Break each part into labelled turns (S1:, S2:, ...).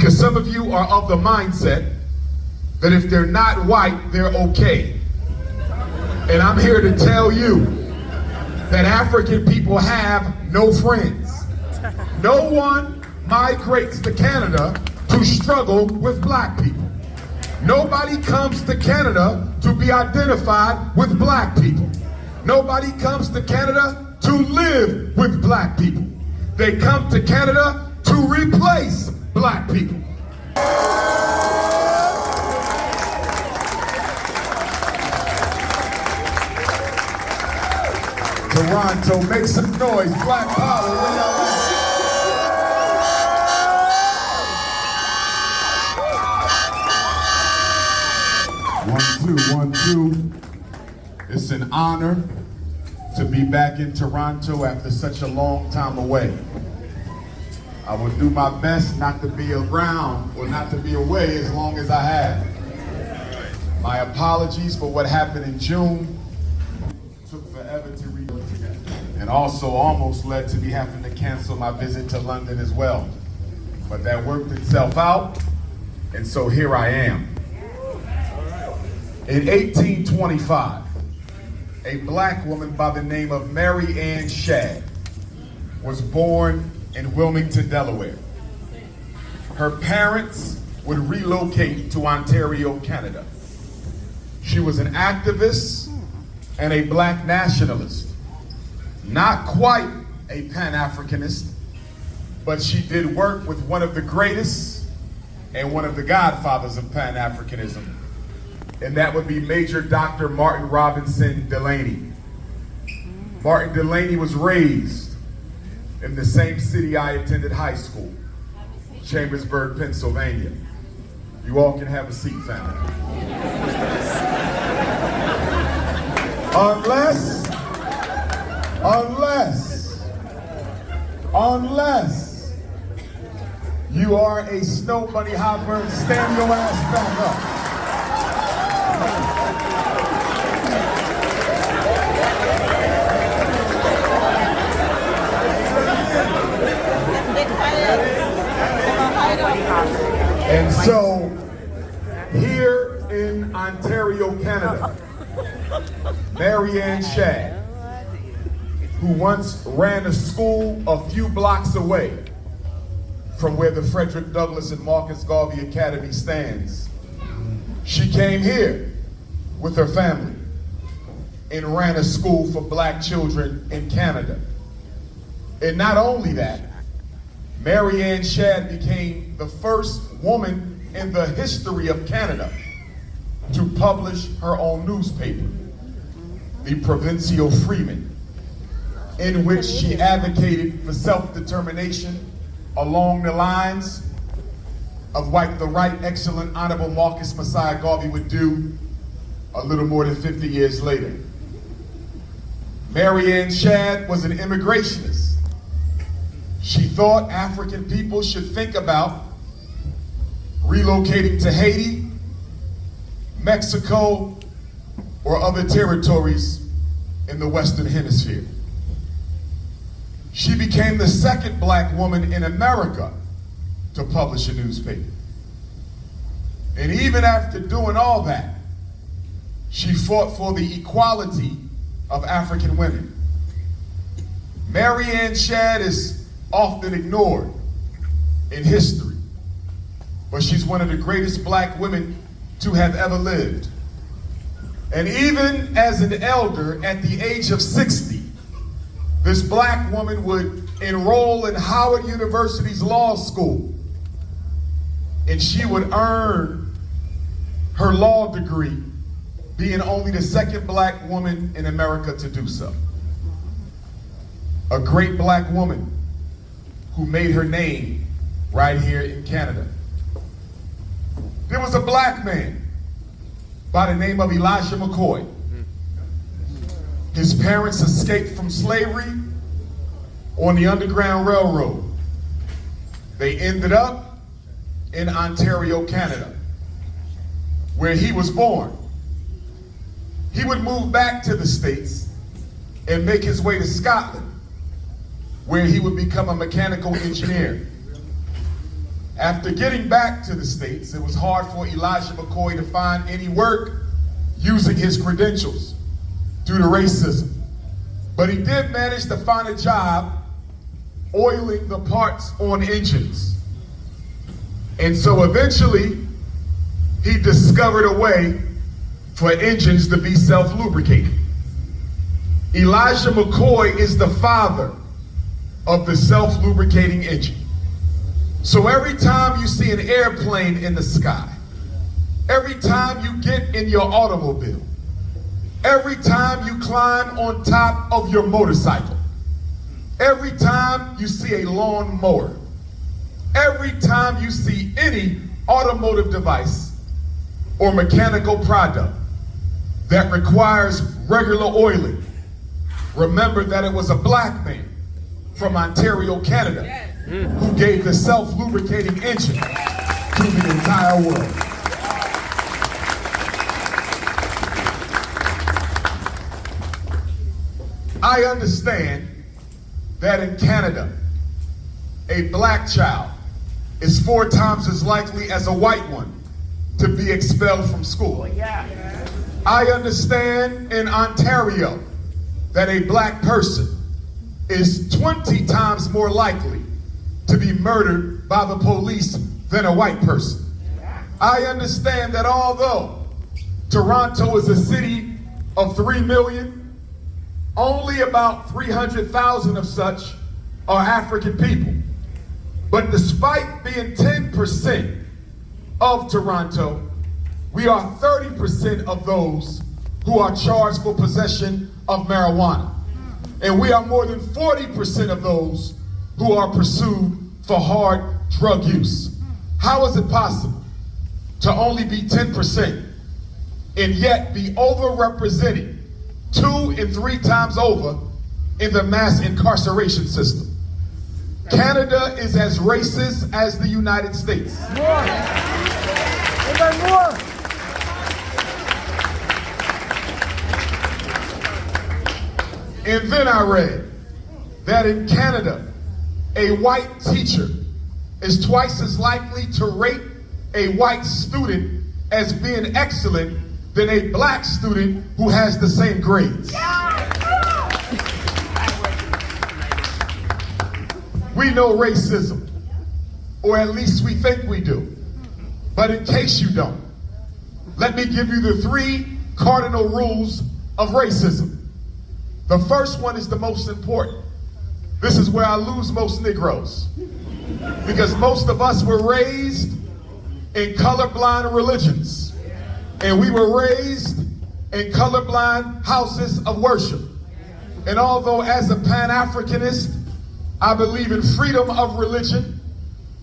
S1: Because some of you are of the mindset that if they're not white, they're okay. And I'm here to tell you that African people have no friends. No one migrates to Canada to struggle with black people. Nobody comes to Canada to be identified with black people. Nobody comes to Canada to live with black people. They come to Canada to replace black people. Toronto, make some noise. Black power, where y'all at? One, two. It's an honor to be back in Toronto after such a long time away. I will do my best not to be around or not to be away as long as I have. My apologies for what happened in June. Took forever to read and also almost led to me having to cancel my visit to London as well. But that worked itself out, and so here I am. In 1825, a black woman by the name of Mary Ann Shadd was born in Wilmington, Delaware. Her parents would relocate to Ontario, Canada. She was an activist and a black nationalist. Not quite a Pan-Africanist, but she did work with one of the greatest and one of the godfathers of Pan-Africanism, and that would be Major Dr. Martin Robinson Delaney. Martin Delaney was raised in the same city I attended high school, Chambersburg, Pennsylvania. You all can have a seat, family. Unless you are a snow bunny hopper, stand your ass back up. And so, here in Ontario, Canada, Mary Ann Shadd, who once ran a school a few blocks away from where the Frederick Douglass and Marcus Garvey Academy stands, she came here with her family and ran a school for black children in Canada. And not only that, Mary Ann Shadd became the first woman in the history of Canada to publish her own newspaper, the Provincial Freeman, in which she advocated for self-determination along the lines of what the Right Excellent Honorable Marcus Messiah Garvey would do a little more than 50 years later. Mary Ann Shadd was an immigrationist. She thought African people should think about relocating to Haiti, Mexico, or other territories in the Western Hemisphere. She became the second black woman in America to publish a newspaper. And even after doing all that, she fought for the equality of African women. Mary Ann Shadd is often ignored in history, but she's one of the greatest black women to have ever lived. And even as an elder at the age of 60, this black woman would enroll in Howard University's law school, and she would earn her law degree, being only the second black woman in America to do so. A great black woman who made her name right here in Canada. There was a black man by the name of Elijah McCoy. His parents escaped from slavery on the Underground Railroad. They ended up in Ontario, Canada, where he was born. He would move back to the States and make his way to Scotland, where he would become a mechanical engineer. After getting back to the States, it was hard for Elijah McCoy to find any work using his credentials due to racism. But he did manage to find a job oiling the parts on engines. And so eventually, he discovered a way for engines to be self-lubricating. Elijah McCoy is the father of the self-lubricating engine. So every time you see an airplane in the sky, every time you get in your automobile, every time you climb on top of your motorcycle, every time you see a lawn mower, every time you see any automotive device or mechanical product that requires regular oiling, remember that it was a black man from Ontario, Canada, who gave the self-lubricating engine to the entire world. I understand that in Canada, a black child is 4 times as likely as a white one to be expelled from school. I understand in Ontario that a black person is 20 times more likely to be murdered by the police than a white person. I understand that although Toronto is a city of 3 million, only about 300,000 of such are African people. But despite being 10% of Toronto, we are 30% of those who are charged for possession of marijuana. And we are more than 40% of those who are pursued for hard drug use. How is it possible to only be 10% and yet be overrepresented 2 and 3 times over in the mass incarceration system? Canada is as racist as the United States.
S2: More. Even more.
S1: And then I read that in Canada, a white teacher is twice as likely to rate a white student as being excellent than a black student who has the same grades. We know racism, or at least we think we do. But in case you don't, let me give you the 3 cardinal rules of racism. The first one is the most important. This is where I lose most Negroes, because most of us were raised in colorblind religions, and we were raised in colorblind houses of worship. And although as a Pan-Africanist, I believe in freedom of religion,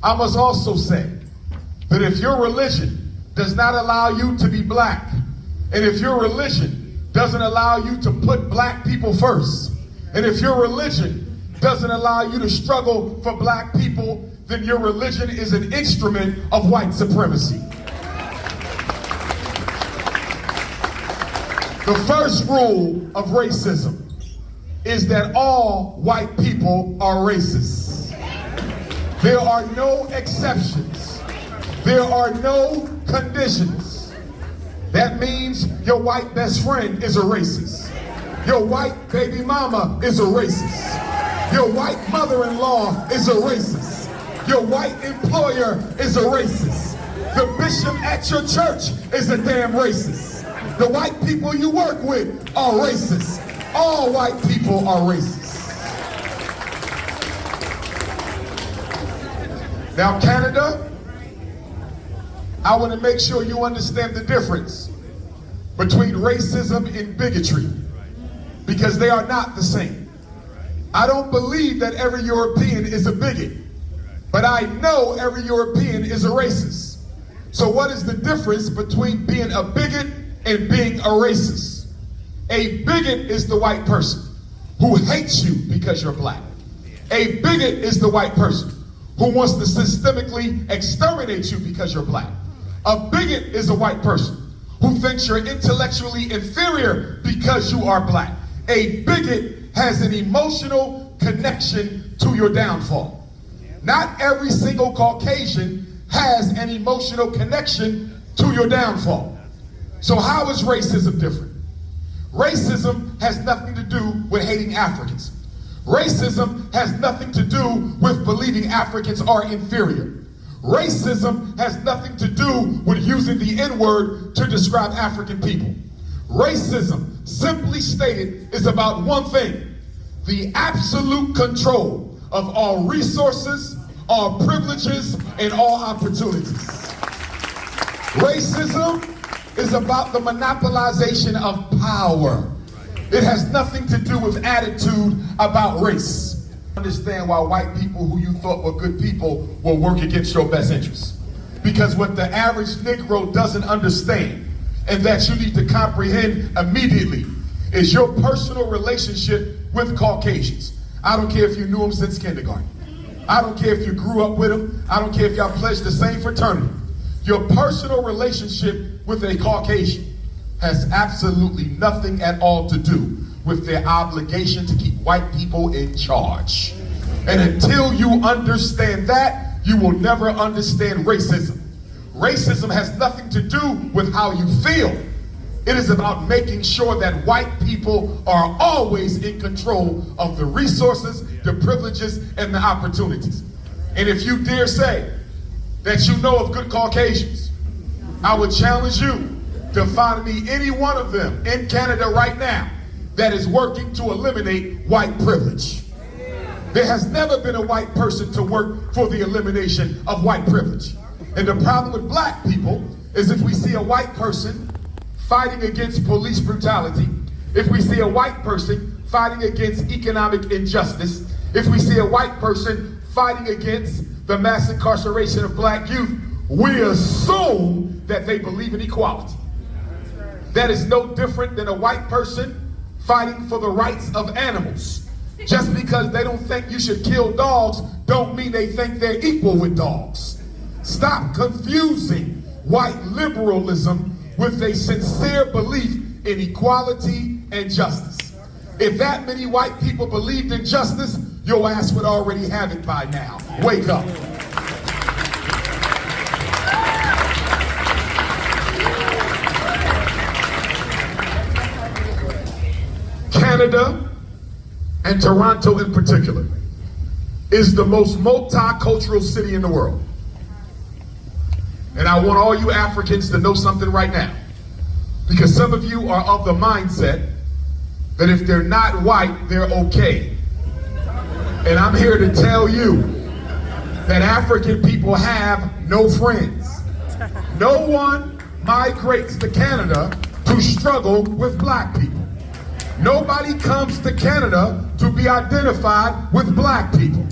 S1: I must also say that if your religion does not allow you to be black, and if your religion doesn't allow you to put black people first, and if your religion doesn't allow you to struggle for black people, then your religion is an instrument of white supremacy. The first rule of racism is that all white people are racist. There are no exceptions. There are no conditions. That means your white best friend is a racist. Your white baby mama is a racist. Your white mother-in-law is a racist. Your white employer is a racist. The bishop at your church is a damn racist. The white people you work with are racist. All white people are racist. Now, Canada, I want to make sure you understand the difference between racism and bigotry, because they are not the same. I don't believe that every European is a bigot, but I know every European is a racist. So what is the difference between being a bigot and being a racist? A bigot is the white person who hates you because you're black. A bigot is the white person who wants to systemically exterminate you because you're black. A bigot is a white person who thinks you're intellectually inferior because you are black. A bigot has an emotional connection to your downfall. Not every single Caucasian has an emotional connection to your downfall. So how is racism different? Racism has nothing to do with hating Africans. Racism has nothing to do with believing Africans are inferior. Racism has nothing to do with using the N-word to describe African people. Racism, simply stated, is about one thing: the absolute control of all resources, all privileges, and all opportunities. Racism is about the monopolization of power. It has nothing to do with attitude about race. Understand why white people who you thought were good people will work against your best interests. Because what the average Negro doesn't understand, and that you need to comprehend immediately, is your personal relationship with Caucasians. I don't care if you knew them since kindergarten. I don't care if you grew up with them. I don't care if y'all pledged the same fraternity. Your personal relationship with a Caucasian has absolutely nothing at all to do with their obligation to keep white people in charge. And until you understand that, you will never understand racism. Racism has nothing to do with how you feel. It is about making sure that white people are always in control of the resources, the privileges, and the opportunities. And if you dare say that you know of good Caucasians, I would challenge you to find me any one of them in Canada right now that is working to eliminate white privilege. There has never been a white person to work for the elimination of white privilege. And the problem with black people is if we see a white person fighting against police brutality, if we see a white person fighting against economic injustice, if we see a white person fighting against the mass incarceration of black youth, we assume that they believe in equality. That is no different than a white person fighting for the rights of animals. Just because they don't think you should kill dogs, don't mean they think they're equal with dogs. Stop confusing white liberalism with a sincere belief in equality and justice. If that many white people believed in justice, your ass would already have it by now. Wake up. Canada, and Toronto in particular, is the most multicultural city in the world. And I want all you Africans to know something right now, because some of you are of the mindset that if they're not white, they're okay. And I'm here to tell you that African people have no friends. No one migrates to Canada to struggle with black people. Nobody comes to Canada to be identified with black people.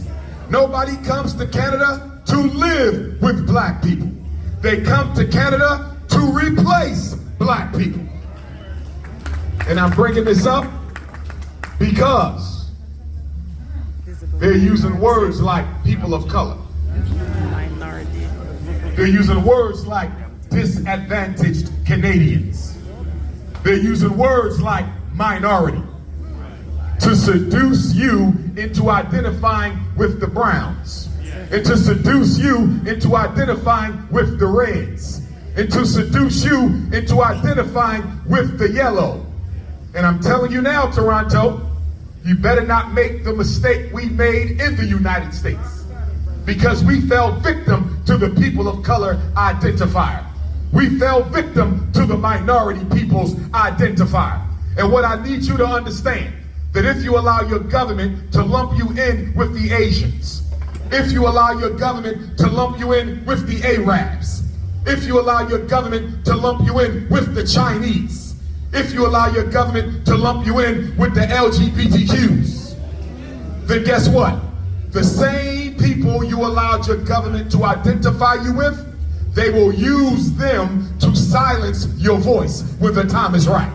S1: Nobody comes to Canada to live with black people. They come to Canada to replace black people. And I'm bringing this up because they're using words like people of color. They're using words like disadvantaged Canadians. They're using words like minority to seduce you into identifying with the browns, and to seduce you into identifying with the reds, and to seduce you into identifying with the yellow. And I'm telling you now, Toronto, you better not make the mistake we made in the United States, because we fell victim to the people of color identifier. We fell victim to the minority people's identifier. And what I need you to understand, that if you allow your government to lump you in with the Asians, if you allow your government to lump you in with the Arabs, if you allow your government to lump you in with the Chinese, if you allow your government to lump you in with the LGBTQs, then guess what? The same people you allowed your government to identify you with, they will use them to silence your voice when the time is right.